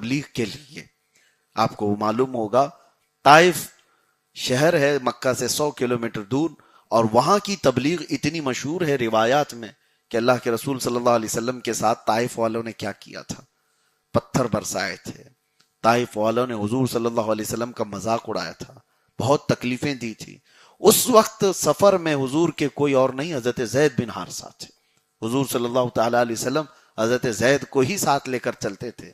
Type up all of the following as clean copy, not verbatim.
تبلیغ کے لیے. آپ کو معلوم ہوگا طائف شہر ہے مکہ سے 100 کلومیٹر دور، اور وہاں کی تبلیغ اتنی مشہور ہے روایات میں کہ اللہ کے رسول صلی اللہ علیہ وسلم کے ساتھ طائف والوں نے کیا کیا تھا، پتھر برسائے تھے. طائف والوں نے حضور صلی اللہ علیہ وسلم کا مذاق اڑایا تھا، بہت تکلیفیں دی تھی. اس وقت سفر میں حضور کے کوئی اور نہیں، حضرت زید بن حارثہ تھے. حضور صلی اللہ تعالی علیہ وسلم حضرت زید کو ہی ساتھ لے کر چلتے تھے.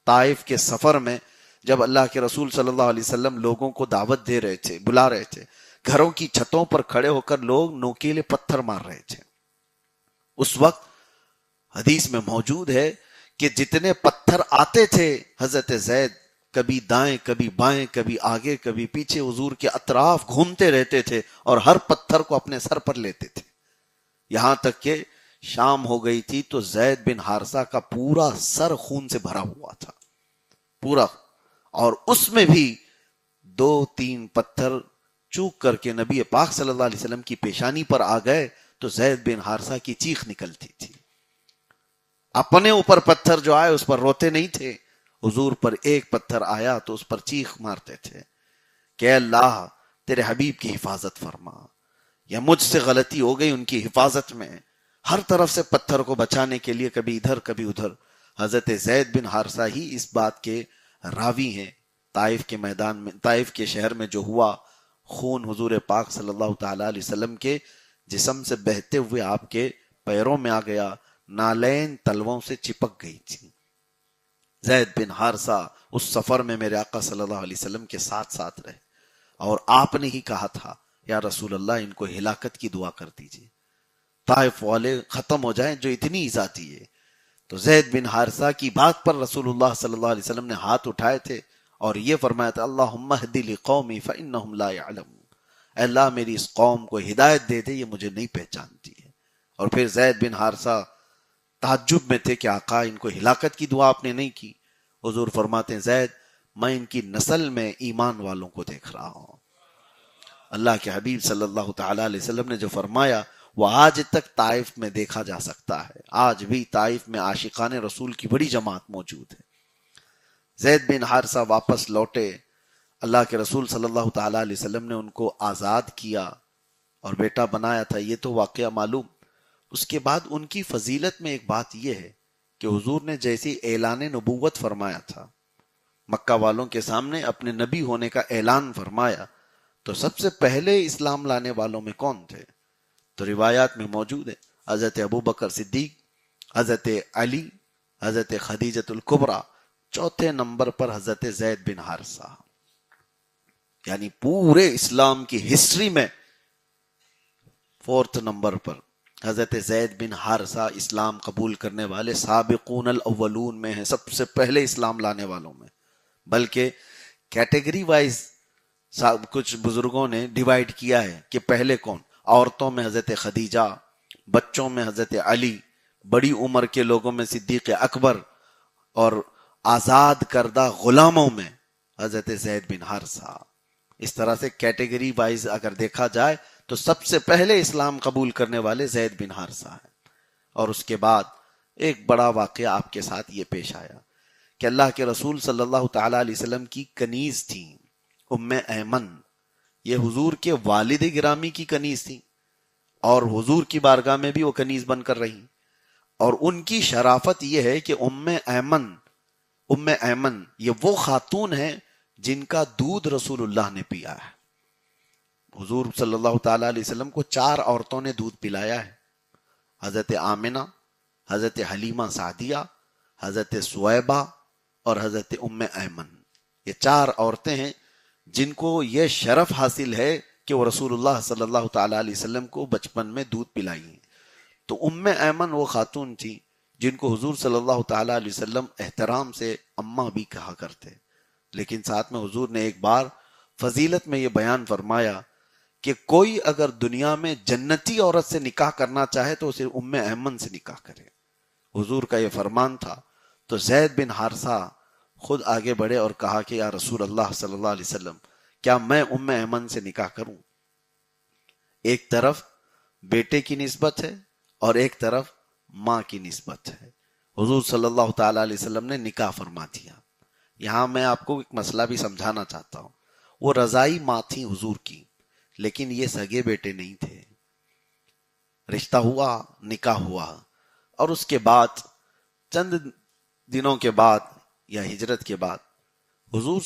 طائف کے سفر میں جب اللہ کے رسول صلی اللہ علیہ وسلم لوگوں کو دعوت دے رہے تھے، بلا رہے تھے، گھروں کی چھتوں پر کھڑے ہو کر لوگ نوکیلے پتھر مار رہے تھے. اس وقت حدیث میں موجود ہے کہ جتنے پتھر آتے تھے حضرت زید کبھی دائیں کبھی بائیں کبھی آگے کبھی پیچھے حضور کے اطراف گھومتے رہتے تھے اور ہر پتھر کو اپنے سر پر لیتے تھے. یہاں تک کہ شام ہو گئی تھی تو زید بن حارثہ کا پورا سر خون سے بھرا ہوا تھا پورا، اور اس میں بھی 2-3 پتھر چوک کر کے نبی پاک صلی اللہ علیہ وسلم کی پیشانی پر آ گئے تو زید بن حارثہ کی چیخ نکلتی تھی. اپنے اوپر پتھر جو آئے اس پر روتے نہیں تھے، حضور پر ایک پتھر آیا تو اس پر چیخ مارتے تھے کہ اللہ تیرے حبیب کی حفاظت فرما، یا مجھ سے غلطی ہو گئی ان کی حفاظت میں. ہر طرف سے پتھر کو بچانے کے لیے کبھی ادھر کبھی ادھر. حضرت زید بن حارثہ ہی اس بات کے راوی ہیں. طائف کے میدان میں، طائف کے شہر میں جو ہوا، خون حضور پاک صلی اللہ تعالی علیہ وسلم کے جسم سے بہتے ہوئے آپ کے پیروں میں آ گیا، نالین تلووں سے چپک گئی تھی. زید بن حارثہ اس سفر میں میرے آقا صلی اللہ علیہ وسلم کے ساتھ ساتھ رہے، اور آپ نے ہی کہا تھا یا رسول اللہ ان کو ہلاکت کی دعا کر دیجئے، طائف والے ختم ہو جائیں جو اتنی ایذا دیے. تو زید بن حارثہ کی بات پر رسول اللہ صلی اللہ علیہ وسلم نے ہاتھ اٹھائے تھے اور یہ فرمایا تھا اللہم اہدی لقومی فانہم لا یعلمون، اے اللہ میری اس قوم کو ہدایت دے دے، یہ مجھے نہیں پہچانتی ہے. اور پھر زید بن حارثہ تعجب میں تھے کہ آقا ان کو ہلاکت کی دعا آپ نے نہیں کی. حضور فرماتے ہیں زید میں ان کی نسل میں ایمان والوں کو دیکھ رہا ہوں. اللہ کے حبیب صلی اللہ تعالی علیہ وسلم نے جو فرمایا وہ آج تک طائف میں دیکھا جا سکتا ہے. آج بھی طائف میں عاشقان رسول کی بڑی جماعت موجود ہے. زید بن حارثہ واپس لوٹے، اللہ کے رسول صلی اللہ تعالی علیہ وسلم نے ان کو آزاد کیا اور بیٹا بنایا تھا، یہ تو واقعہ معلوم. اس کے بعد ان کی فضیلت میں ایک بات یہ ہے کہ حضور نے جیسی اعلان نبوت فرمایا تھا، مکہ والوں کے سامنے اپنے نبی ہونے کا اعلان فرمایا، تو سب سے پہلے اسلام لانے والوں میں کون تھے؟ تو روایات میں موجود ہے حضرت ابو بکر صدیق، حضرت علی، حضرت خدیجۃ الکبریٰ، چوتھے نمبر پر حضرت زید بن حارثہ. یعنی پورے اسلام کی ہسٹری میں 4 نمبر پر حضرت زید بن حارثہ اسلام قبول کرنے والے سابقون الاولون میں ہیں، سب سے پہلے اسلام لانے والوں میں. بلکہ کیٹیگری وائز کچھ بزرگوں نے ڈیوائیڈ کیا ہے کہ پہلے کون. عورتوں میں حضرت خدیجہ، بچوں میں حضرت علی، بڑی عمر کے لوگوں میں صدیق اکبر، اور آزاد کردہ غلاموں میں حضرت زید بن حارثہ. اس طرح سے کیٹیگری وائز اگر دیکھا جائے تو سب سے پہلے اسلام قبول کرنے والے زید بن حارثہ ہیں. اور اس کے بعد ایک بڑا واقعہ آپ کے ساتھ یہ پیش آیا کہ اللہ کے رسول صلی اللہ تعالی علیہ وسلم کی کنیز تھیں ام ایمن. یہ حضور کے والد گرامی کی کنیز تھی اور حضور کی بارگاہ میں بھی وہ کنیز بن کر رہی. اور ان کی شرافت یہ ہے کہ ام ایمن یہ وہ خاتون ہیں جن کا دودھ رسول اللہ نے پیا ہے. حضور صلی اللہ تعالی علیہ وسلم کو 4 عورتوں نے دودھ پلایا ہے، حضرت آمنہ، حضرت حلیمہ سعدیہ، حضرت سویبہ اور حضرت ام ایمن. یہ 4 عورتیں ہیں جن کو یہ شرف حاصل ہے کہ وہ رسول اللہ صلی اللہ تعالی علیہ وسلم کو بچپن میں دودھ پلائی ہیں. تو ام ایمن وہ خاتون تھی جن کو حضور صلی اللہ تعالی علیہ وسلم احترام سے اماں بھی کہا کرتے. لیکن ساتھ میں حضور نے ایک بار فضیلت میں یہ بیان فرمایا کہ کوئی اگر دنیا میں جنتی عورت سے نکاح کرنا چاہے تو اسے ام ایمن سے نکاح کرے. حضور کا یہ فرمان تھا. تو زید بن حارثہ خود آگے بڑھے اور کہا کہ یا رسول اللہ صلی اللہ علیہ وسلم کیا میں ام ایمن سے نکاح کروں؟ ایک طرف بیٹے کی نسبت ہے اور ایک طرف ماں کی نسبت ہے. حضور صلی اللہ تعالی علیہ وسلم نے نکاح فرما دیا. یہاں میں آپ کو ایک مسئلہ بھی سمجھانا چاہتا ہوں. وہ رضائی ماں تھی حضور کی، لیکن یہ سگے بیٹے نہیں تھے. رشتہ ہوا، نکاح ہوا، اور اس کے بعد چند دنوں کے بعد یا ہجرت کے بعد حضور